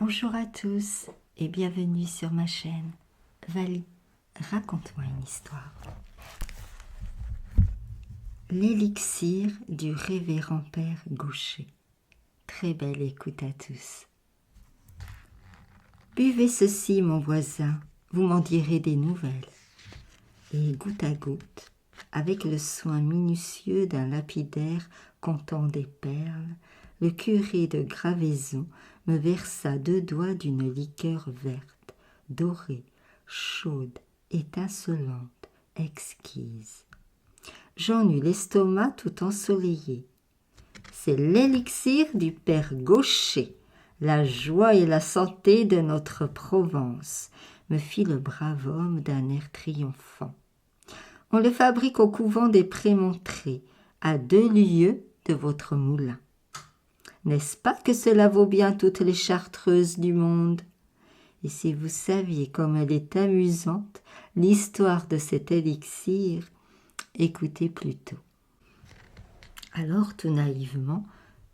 Bonjour à tous et bienvenue sur ma chaîne. Vali, raconte-moi une histoire. L'élixir du révérend père Gaucher. Très belle écoute à tous. Buvez ceci, mon voisin, vous m'en direz des nouvelles. Et goutte à goutte, avec le soin minutieux d'un lapidaire comptant des perles, le curé de Gravaison me versa 2 doigts d'une liqueur verte, dorée, chaude, étincelante, exquise. J'en eus l'estomac tout ensoleillé. C'est l'élixir du père Gaucher, la joie et la santé de notre Provence, me fit le brave homme d'un air triomphant. On le fabrique au couvent des Prémontrés, à 2 lieues de votre moulin. N'est-ce pas que cela vaut bien toutes les chartreuses du monde? Et si vous saviez comme elle est amusante, l'histoire de cet élixir, écoutez plutôt. Alors tout naïvement,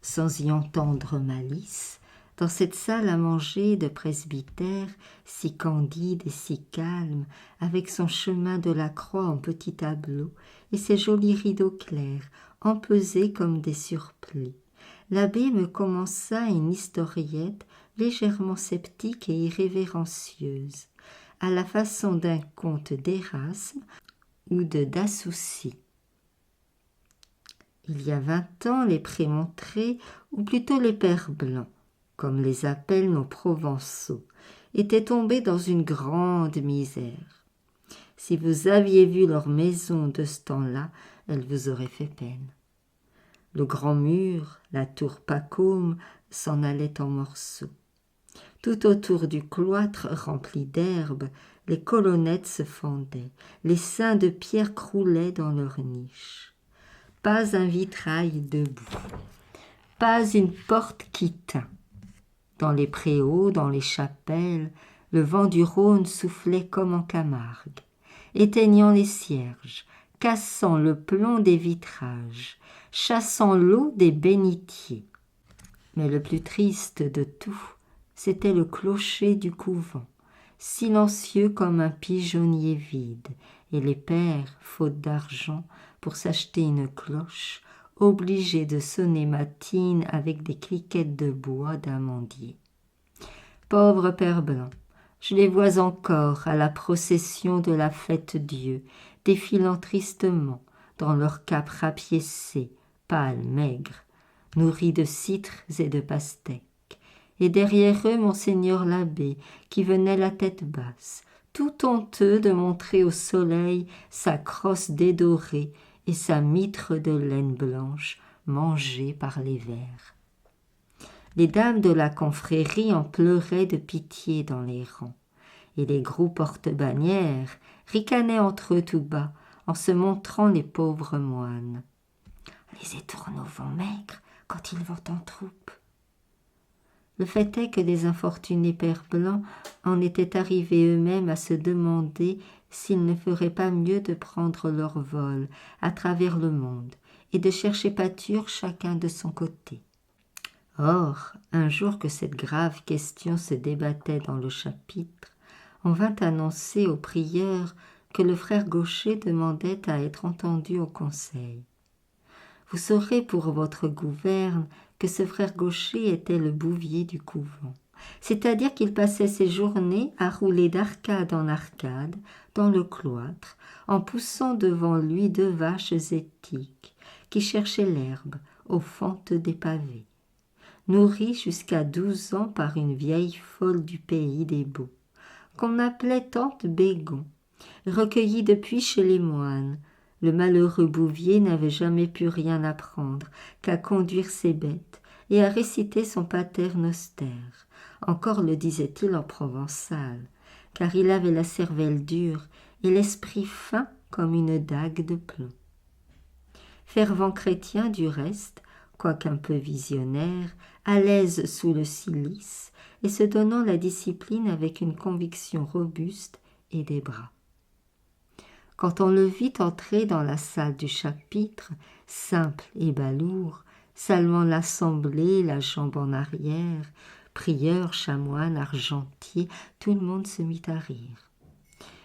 sans y entendre malice, dans cette salle à manger de presbytère, si candide et si calme, avec son chemin de la croix en petits tableaux et ses jolis rideaux clairs, empesés comme des surplis, l'abbé me commença une historiette légèrement sceptique et irrévérencieuse, à la façon d'un conte d'Érasme ou de Dassoucy. Il y a 20 ans, les Prémontrés, ou plutôt les pères blancs, comme les appellent nos Provençaux, étaient tombés dans une grande misère. Si vous aviez vu leur maison de ce temps-là, elle vous aurait fait peine. Le grand mur, la tour Pacôme, s'en allait en morceaux. Tout autour du cloître rempli d'herbe, les colonnettes se fendaient, les saints de pierre croulaient dans leurs niches. Pas un vitrail debout, pas une porte qui tint. Dans les préaux, dans les chapelles, le vent du Rhône soufflait comme en Camargue, éteignant les cierges, cassant le plomb des vitrages, chassant l'eau des bénitiers. Mais le plus triste de tout, c'était le clocher du couvent, silencieux comme un pigeonnier vide, et les pères, faute d'argent, pour s'acheter une cloche, obligés de sonner matine avec des cliquettes de bois d'amandier. Pauvres pères blancs, je les vois encore à la procession de la Fête-Dieu, défilant tristement dans leurs capes rapiécées, pâles, maigres, nourris de citres et de pastèques. Et derrière eux, monseigneur l'abbé, qui venait la tête basse, tout honteux de montrer au soleil sa crosse dédorée et sa mitre de laine blanche mangée par les vers. Les dames de la confrérie en pleuraient de pitié dans les rangs, et les gros porte-bannières ricanaient entre eux tout bas en se montrant les pauvres moines. Les étourneaux vont maigres quand ils vont en troupe. Le fait est que les infortunés pères blancs en étaient arrivés eux-mêmes à se demander s'ils ne feraient pas mieux de prendre leur vol à travers le monde et de chercher pâture chacun de son côté. Or, un jour que cette grave question se débattait dans le chapitre, on vint annoncer au prieur que le frère Gaucher demandait à être entendu au conseil. Vous saurez pour votre gouverne que ce frère Gaucher était le bouvier du couvent, c'est-à-dire qu'il passait ses journées à rouler d'arcade en arcade dans le cloître, en poussant devant lui 2 vaches étiques qui cherchaient l'herbe aux fentes des pavés, nourries jusqu'à 12 ans par une vieille folle du pays des Baux, qu'on appelait tante Bégon, recueillie depuis chez les moines. Le malheureux bouvier n'avait jamais pu rien apprendre qu'à conduire ses bêtes et à réciter son pater noster. Encore le disait-il en provençal, car il avait la cervelle dure et l'esprit fin comme une dague de plomb. Fervent chrétien du reste, quoiqu'un peu visionnaire, à l'aise sous le cilice et se donnant la discipline avec une conviction robuste et des bras. Quand on le vit entrer dans la salle du chapitre, simple et balourd, saluant l'assemblée, la jambe en arrière, Prieurs, chanoines, argentiers, tout le monde se mit à rire.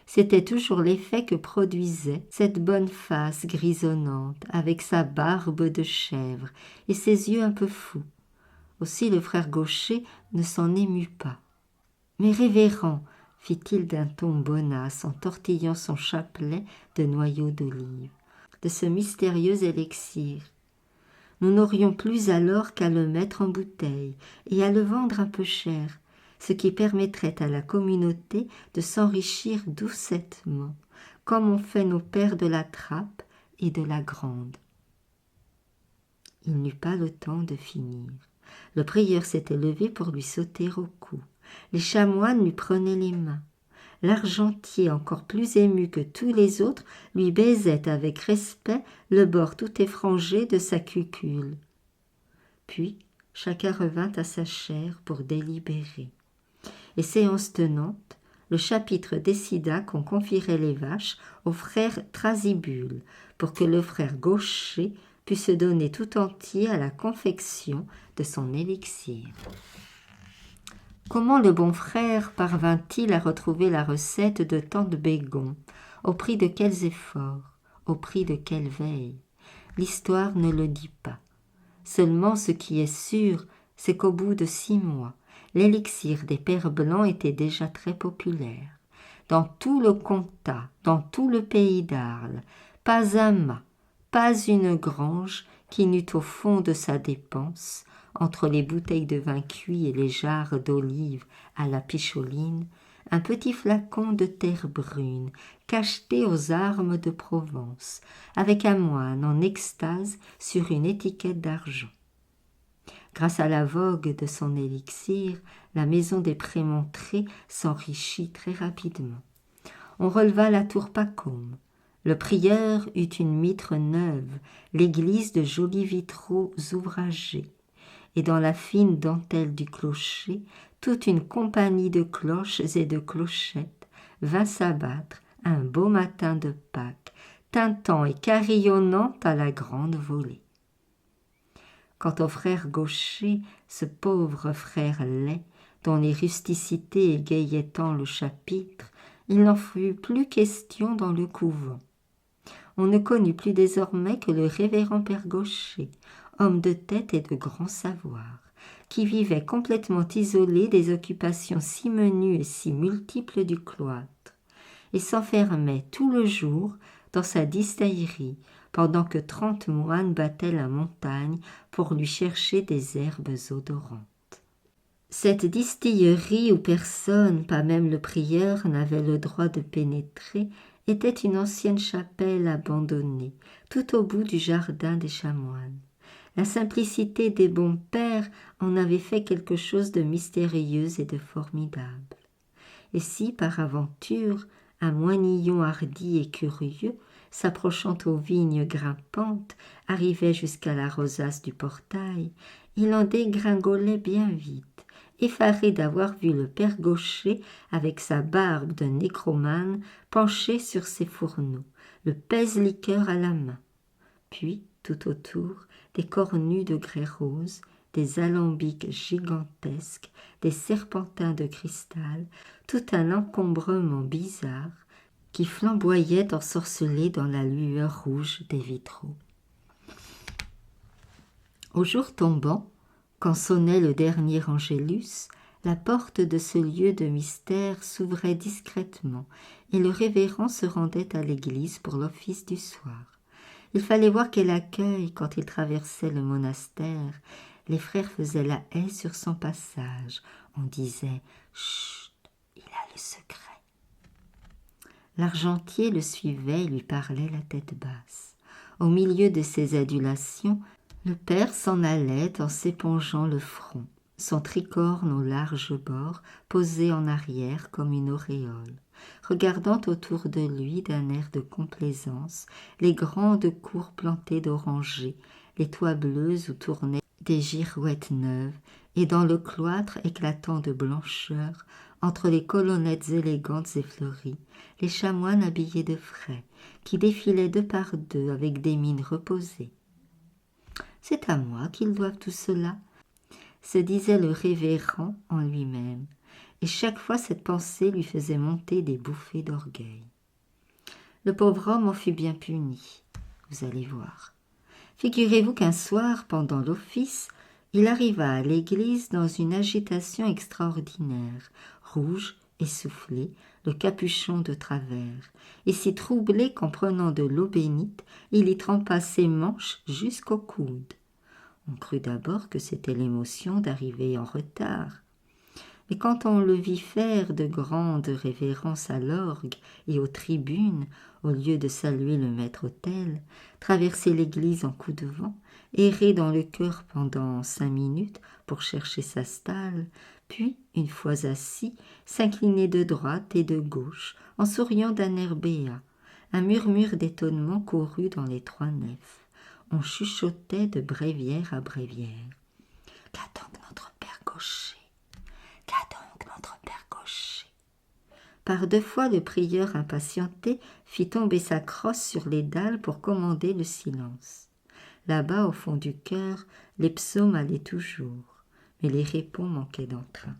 C'était toujours l'effet que produisait cette bonne face grisonnante, avec sa barbe de chèvre et ses yeux un peu fous. Aussi le frère Gaucher ne s'en émut pas. « Mais révérend, fit-il d'un ton bonasse en tortillant son chapelet de noyaux d'olive, de ce mystérieux élixir. Nous n'aurions plus alors qu'à le mettre en bouteille et à le vendre un peu cher, ce qui permettrait à la communauté de s'enrichir doucettement, comme ont fait nos pères de la Trappe et de la Grande. » Il n'eut pas le temps de finir. Le prieur s'était levé pour lui sauter au cou. Les chanoines lui prenaient les mains. L'argentier, encore plus ému que tous les autres, lui baisait avec respect le bord tout effrangé de sa cucule. Puis chacun revint à sa chaire pour délibérer. Et séance tenante, le chapitre décida qu'on confierait les vaches au frère Thrasybule pour que le frère Gaucher pût se donner tout entier à la confection de son élixir. Comment le bon frère parvint-il à retrouver la recette de tant de bégons? Au prix de quels efforts? Au prix de quelle veille? L'histoire ne le dit pas. Seulement ce qui est sûr, c'est qu'au bout de 6 mois, l'élixir des pères blancs était déjà très populaire. Dans tout le comtat, dans tout le pays d'Arles, pas un mât, pas une grange qui n'eût au fond de sa dépense, entre les bouteilles de vin cuit et les jarres d'olive à la picholine, un petit flacon de terre brune, cacheté aux armes de Provence, avec un moine en extase sur une étiquette d'argent. Grâce à la vogue de son élixir, la maison des Prémontrés s'enrichit très rapidement. On releva la tour Pacôme. Le prieur eut une mitre neuve, l'église de jolis vitraux ouvragés, et dans la fine dentelle du clocher, toute une compagnie de cloches et de clochettes vint s'abattre un beau matin de Pâques, tintant et carillonnant à la grande volée. Quant au frère Gaucher, ce pauvre frère laid, dont les rusticités égayaient tant le chapitre, il n'en fut plus question dans le couvent. On ne connut plus désormais que le révérend père Gaucher, homme de tête et de grand savoir, qui vivait complètement isolé des occupations si menues et si multiples du cloître, et s'enfermait tout le jour dans sa distillerie, pendant que 30 moines battaient la montagne pour lui chercher des herbes odorantes. Cette distillerie où personne, pas même le prieur, n'avait le droit de pénétrer, était une ancienne chapelle abandonnée, tout au bout du jardin des chanoines. La simplicité des bons pères en avait fait quelque chose de mystérieux et de formidable. Et si, par aventure, un moinillon hardi et curieux, s'approchant aux vignes grimpantes, arrivait jusqu'à la rosace du portail, il en dégringolait bien vite, effaré d'avoir vu le père Gaucher avec sa barbe de nécromane penché sur ses fourneaux, le pèse-liqueur à la main. Puis, tout autour, des cornues de grès rose, des alambics gigantesques, des serpentins de cristal, tout un encombrement bizarre qui flamboyait ensorcelé dans la lueur rouge des vitraux. Au jour tombant, quand sonnait le dernier angélus, la porte de ce lieu de mystère s'ouvrait discrètement et le révérend se rendait à l'église pour l'office du soir. Il fallait voir quel accueil quand il traversait le monastère. Les frères faisaient la haie sur son passage. On disait « Chut, il a le secret ». L'argentier le suivait et lui parlait la tête basse. Au milieu de ses adulations, le père s'en allait en s'épongeant le front, son tricorne aux larges bords posé en arrière comme une auréole, regardant autour de lui d'un air de complaisance les grandes cours plantées d'orangers, les toits bleus où tournaient des girouettes neuves, et dans le cloître éclatant de blancheur, entre les colonnettes élégantes et fleuries, les chanoines habillés de frais, qui défilaient deux par deux avec des mines reposées. « C'est à moi qu'ils doivent tout cela. se disait le révérend en lui-même, et chaque fois cette pensée lui faisait monter des bouffées d'orgueil. Le pauvre homme en fut bien puni, vous allez voir. Figurez-vous qu'un soir, pendant l'office, il arriva à l'église dans une agitation extraordinaire, rouge, essoufflé, le capuchon de travers, et si troublé qu'en prenant de l'eau bénite, il y trempa ses manches jusqu'au coude. On crut d'abord que c'était l'émotion d'arriver en retard. Mais quand on le vit faire de grandes révérences à l'orgue et aux tribunes, au lieu de saluer le maître-autel, traverser l'église en coup de vent, errer dans le chœur pendant 5 minutes pour chercher sa stalle, puis, une fois assis, s'incliner de droite et de gauche, en souriant d'un air béat, un murmure d'étonnement courut dans les 3 nefs. On chuchotait de bréviaire à bréviaire. « Qu'a donc notre père Gaucher ? Qu'a donc notre père Gaucher ?» Par 2 fois, le prieur impatienté fit tomber sa crosse sur les dalles pour commander le silence. Là-bas, au fond du chœur, les psaumes allaient toujours, mais les répons manquaient d'entrain.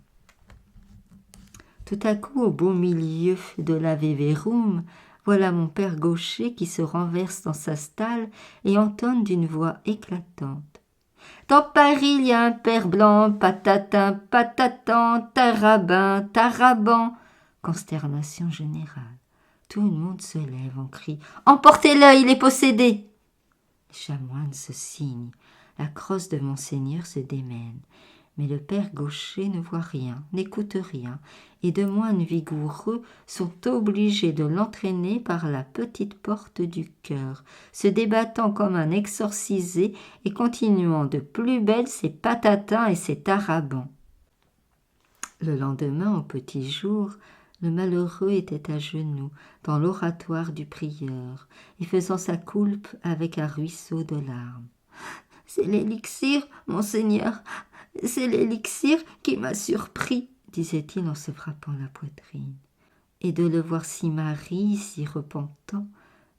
Tout à coup, au beau milieu de l'Ave Verum, voilà mon père Gaucher qui se renverse dans sa stalle et entonne d'une voix éclatante. « Dans Paris, il y a un père blanc, patatin, patatan, tarabin, taraban. » Consternation générale. Tout le monde se lève en crie « Emportez-le, il est possédé !» Les chamoines se signent, la crosse de monseigneur se démène. Mais le père Gaucher ne voit rien, n'écoute rien, et de moines vigoureux sont obligés de l'entraîner par la petite porte du chœur, se débattant comme un exorcisé et continuant de plus belle ses patatins et ses tarabans. Le lendemain, au petit jour, le malheureux était à genoux dans l'oratoire du prieur et faisant sa coulpe avec un ruisseau de larmes. « C'est l'élixir, monseigneur, c'est l'élixir qui m'a surpris, » disait-il en se frappant la poitrine. Et de le voir si marri, si repentant,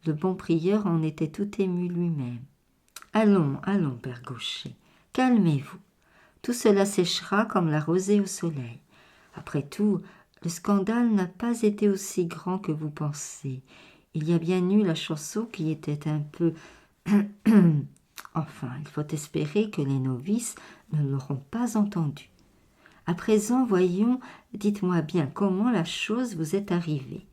le bon prieur en était tout ému lui-même. « Allons, allons, père Gaucher, calmez-vous. Tout cela séchera comme la rosée au soleil. Après tout, le scandale n'a pas été aussi grand que vous pensez. Il y a bien eu la chanson qui était un peu... Enfin, il faut espérer que les novices ne l'auront pas entendue. À présent, voyons, dites-moi bien comment la chose vous est arrivée.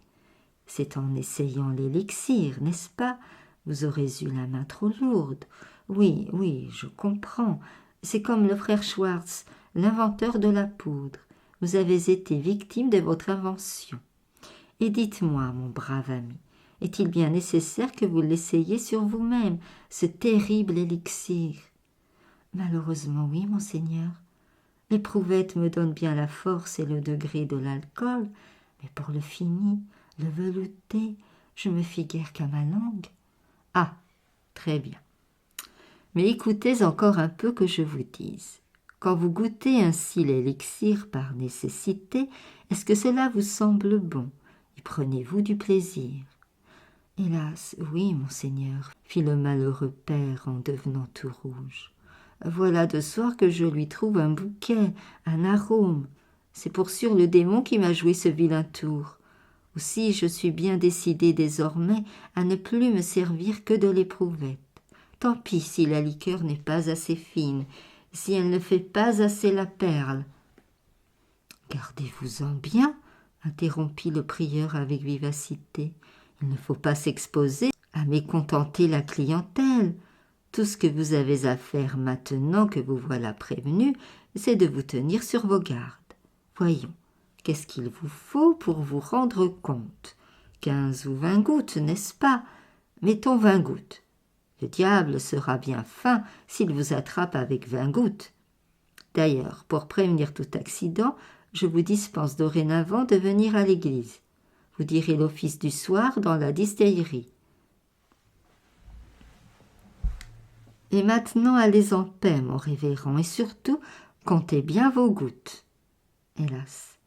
C'est en essayant l'élixir, n'est-ce pas? Vous aurez eu la main trop lourde. Oui, oui, je comprends. C'est comme le frère Schwartz, l'inventeur de la poudre. Vous avez été victime de votre invention. Et dites-moi, mon brave ami, est-il bien nécessaire que vous l'essayiez sur vous-même, ce terrible élixir? Malheureusement, oui, monseigneur. L'éprouvette me donne bien la force et le degré de l'alcool, mais pour le fini, le velouté, je me fie guère qu'à ma langue. Ah, très bien. Mais écoutez encore un peu que je vous dise. Quand vous goûtez ainsi l'élixir par nécessité, est-ce que cela vous semble bon? Y prenez-vous du plaisir? Hélas, oui, monseigneur, fit le malheureux père en devenant tout rouge. Voilà 2 soirs que je lui trouve un bouquet, un arôme. C'est pour sûr le démon qui m'a joué ce vilain tour. Aussi je suis bien décidée désormais à ne plus me servir que de l'éprouvette. Tant pis si la liqueur n'est pas assez fine, si elle ne fait pas assez la perle. Gardez-vous-en bien, interrompit le prieur avec vivacité. Il ne faut pas s'exposer à mécontenter la clientèle. Tout ce que vous avez à faire maintenant que vous voilà prévenu, c'est de vous tenir sur vos gardes. Voyons, qu'est-ce qu'il vous faut pour vous rendre compte? 15 ou 20 gouttes, n'est-ce pas? Mettons 20 gouttes. Le diable sera bien fin s'il vous attrape avec 20 gouttes. D'ailleurs, pour prévenir tout accident, je vous dispense dorénavant de venir à l'église. Vous direz l'office du soir dans la distillerie. Et maintenant, allez en paix, mon révérend, et surtout, comptez bien vos gouttes. Hélas,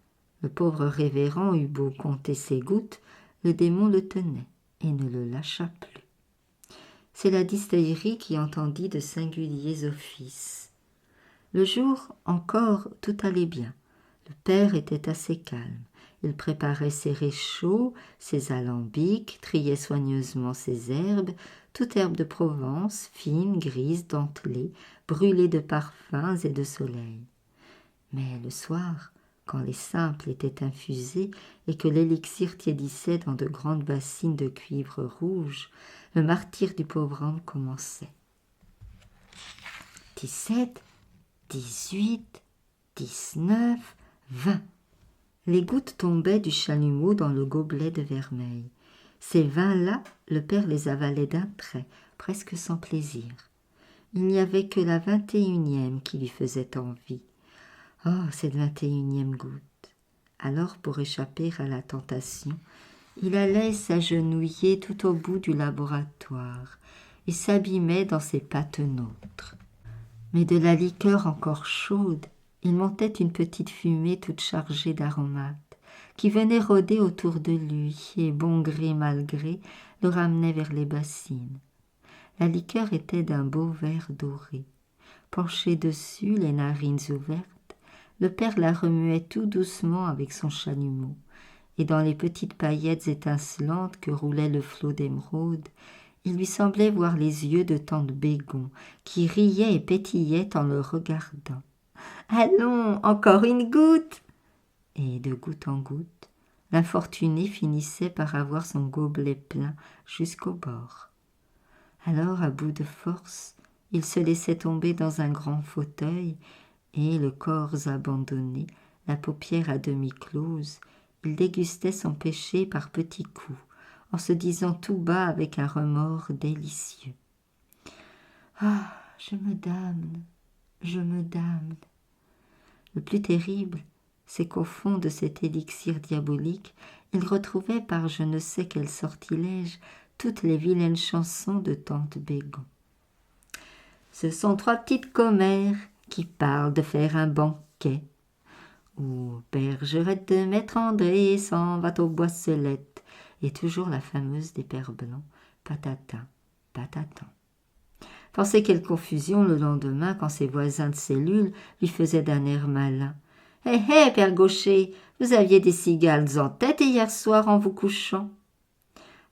le pauvre révérend eut beau compter ses gouttes, le démon le tenait et ne le lâcha plus. C'est la distillerie qui entendit de singuliers offices. Le jour encore, tout allait bien. Le père était assez calme. Il préparait ses réchauds, ses alambics, triait soigneusement ses herbes, toute herbe de Provence, fine, grise, dentelée, brûlée de parfums et de soleil. Mais le soir, quand les simples étaient infusés et que l'élixir tiédissait dans de grandes bassines de cuivre rouge, le martyre du pauvre homme commençait. 17, 18, 19, 20. Les gouttes tombaient du chalumeau dans le gobelet de vermeil. Ces 20-là, le père les avalait d'un trait, presque sans plaisir. Il n'y avait que la 21e qui lui faisait envie. Oh, cette 21e goutte! Alors, pour échapper à la tentation, il allait s'agenouiller tout au bout du laboratoire et s'abîmait dans ses patenôtres. Mais de la liqueur encore chaude, il montait une petite fumée toute chargée d'aromates, qui venait rôder autour de lui et, bon gré mal gré, le ramenait vers les bassines. La liqueur était d'un beau vert doré. Penché dessus, les narines ouvertes, le père la remuait tout doucement avec son chalumeau, et dans les petites paillettes étincelantes que roulait le flot d'émeraude, il lui semblait voir les yeux de tante Bégon, qui riait et pétillait en le regardant. « Allons, encore une goutte !» Et de goutte en goutte, l'infortuné finissait par avoir son gobelet plein jusqu'au bord. Alors, à bout de force, il se laissait tomber dans un grand fauteuil et, le corps abandonné, la paupière à demi close, il dégustait son péché par petits coups, en se disant tout bas avec un remords délicieux. « Ah, je me damne, je me damne !» Le plus terrible, c'est qu'au fond de cet élixir diabolique, il retrouvait par je ne sais quel sortilège toutes les vilaines chansons de tante Bégon. Ce sont 3 petites commères qui parlent de faire un banquet. Ou bergerette de maître André s'en va aux boisselettes. Et toujours la fameuse des pères blancs, patatin, patatan. Pensez quelle confusion le lendemain quand ses voisins de cellule lui faisaient d'un air malin. « Hé, hé, père Gaucher, vous aviez des cigales en tête hier soir en vous couchant. »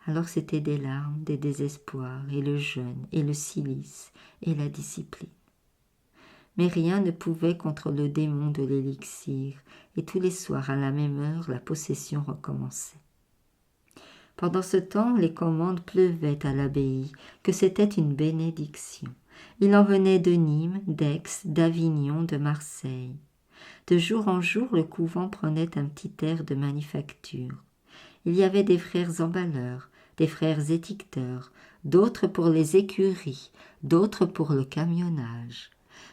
Alors c'étaient des larmes, des désespoirs, et le jeûne, et le cilice, et la discipline. Mais rien ne pouvait contre le démon de l'élixir, et tous les soirs à la même heure, la possession recommençait. Pendant ce temps, les commandes pleuvaient à l'abbaye, que c'était une bénédiction. Il en venait de Nîmes, d'Aix, d'Avignon, de Marseille. De jour en jour, le couvent prenait un petit air de manufacture. Il y avait des frères emballeurs, des frères étiqueteurs, d'autres pour les écuries, d'autres pour le camionnage.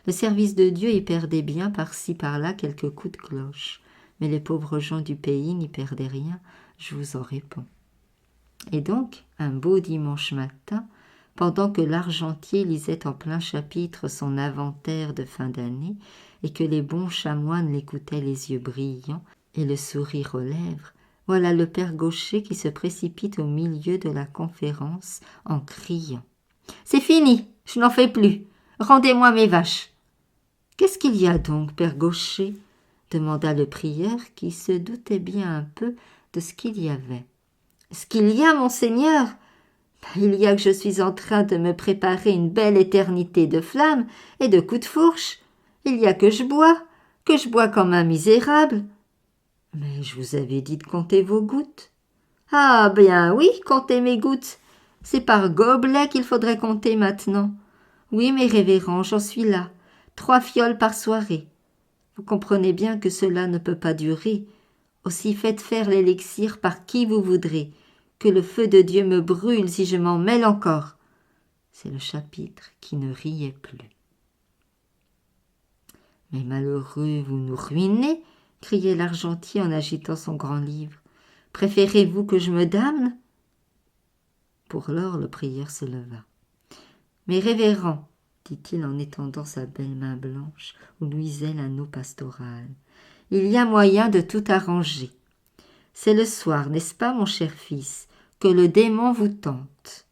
Le service de Dieu y perdait bien par-ci par-là quelques coups de cloche, mais les pauvres gens du pays n'y perdaient rien, je vous en réponds. Et donc, un beau dimanche matin, pendant que l'argentier lisait en plein chapitre son inventaire de fin d'année et que les bons chanoines l'écoutaient les yeux brillants et le sourire aux lèvres, voilà le père Gaucher qui se précipite au milieu de la conférence en criant « C'est fini, je n'en fais plus, rendez-moi mes vaches !»« Qu'est-ce qu'il y a donc, père Gaucher ?» demanda le prieur qui se doutait bien un peu de ce qu'il y avait. « Ce qu'il y a, monseigneur ? Il y a que je suis en train de me préparer une belle éternité de flammes et de coups de fourche. Il y a que je bois comme un misérable. » « Mais je vous avais dit de compter vos gouttes. »« Ah bien oui, comptez mes gouttes. C'est par gobelet qu'il faudrait compter maintenant. Oui, mes révérends, j'en suis là. 3 fioles par soirée. Vous comprenez bien que cela ne peut pas durer. Aussi faites faire l'élixir par qui vous voudrez. Que le feu de Dieu me brûle si je m'en mêle encore. » C'est le chapitre qui ne riait plus. « Mais malheureux, vous nous ruinez !» criait l'argentier en agitant son grand livre. « Préférez-vous que je me damne ?» Pour lors, le prieur se leva. « Mes révérends, dit-il en étendant sa belle main blanche où luisait l'anneau pastoral, il y a moyen de tout arranger. C'est le soir, n'est-ce pas, mon cher fils, que le démon vous tente.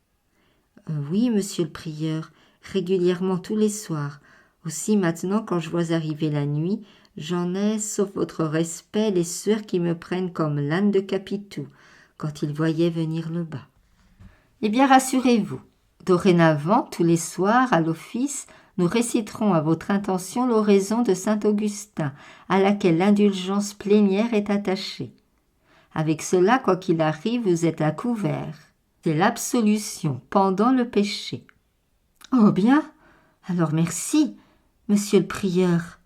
Oui, monsieur le prieur, régulièrement tous les soirs, Aussi maintenant, quand je vois arriver la nuit, j'en ai, sauf votre respect, les sueurs qui me prennent comme l'âne de Capitou, quand il voyait venir le bas. Eh bien, rassurez-vous, dorénavant, tous les soirs, à l'office, nous réciterons à votre intention l'oraison de saint Augustin, à laquelle l'indulgence plénière est attachée. Avec cela, quoi qu'il arrive, vous êtes à couvert. C'est l'absolution pendant le péché. Oh bien, alors merci, monsieur le prieur.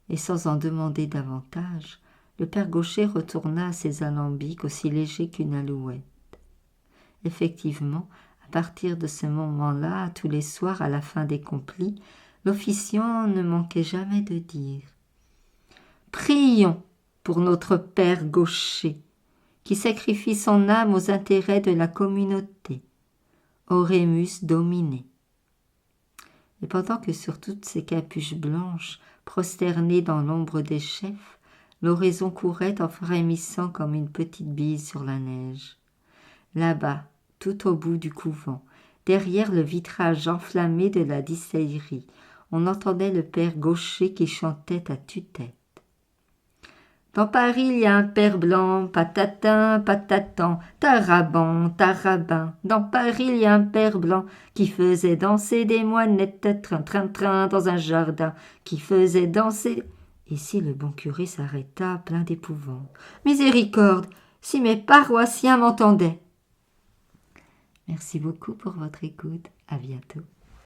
Et sans en demander davantage, le père Gaucher retourna à ses alambics aussi légers qu'une alouette. Effectivement, à partir de ce moment-là, tous les soirs à la fin des complis, l'officiant ne manquait jamais de dire « Prions pour notre père Gaucher, qui sacrifie son âme aux intérêts de la communauté. Oremus Domine. » Et pendant que sur toutes ces capuches blanches, prosternées dans l'ombre des chefs, l'oraison courait en frémissant comme une petite bise sur la neige. Là-bas, tout au bout du couvent, derrière le vitrage enflammé de la distillerie, on entendait le père Gaucher qui chantait à tue-tête. Dans Paris, il y a un père blanc, patatin, patatan, taraban, tarabin. Dans Paris, il y a un père blanc qui faisait danser des moinettes, train, train, train, dans un jardin, qui faisait danser... Ici, le bon curé s'arrêta, plein d'épouvante. Miséricorde, si mes paroissiens m'entendaient. Merci beaucoup pour votre écoute. À bientôt.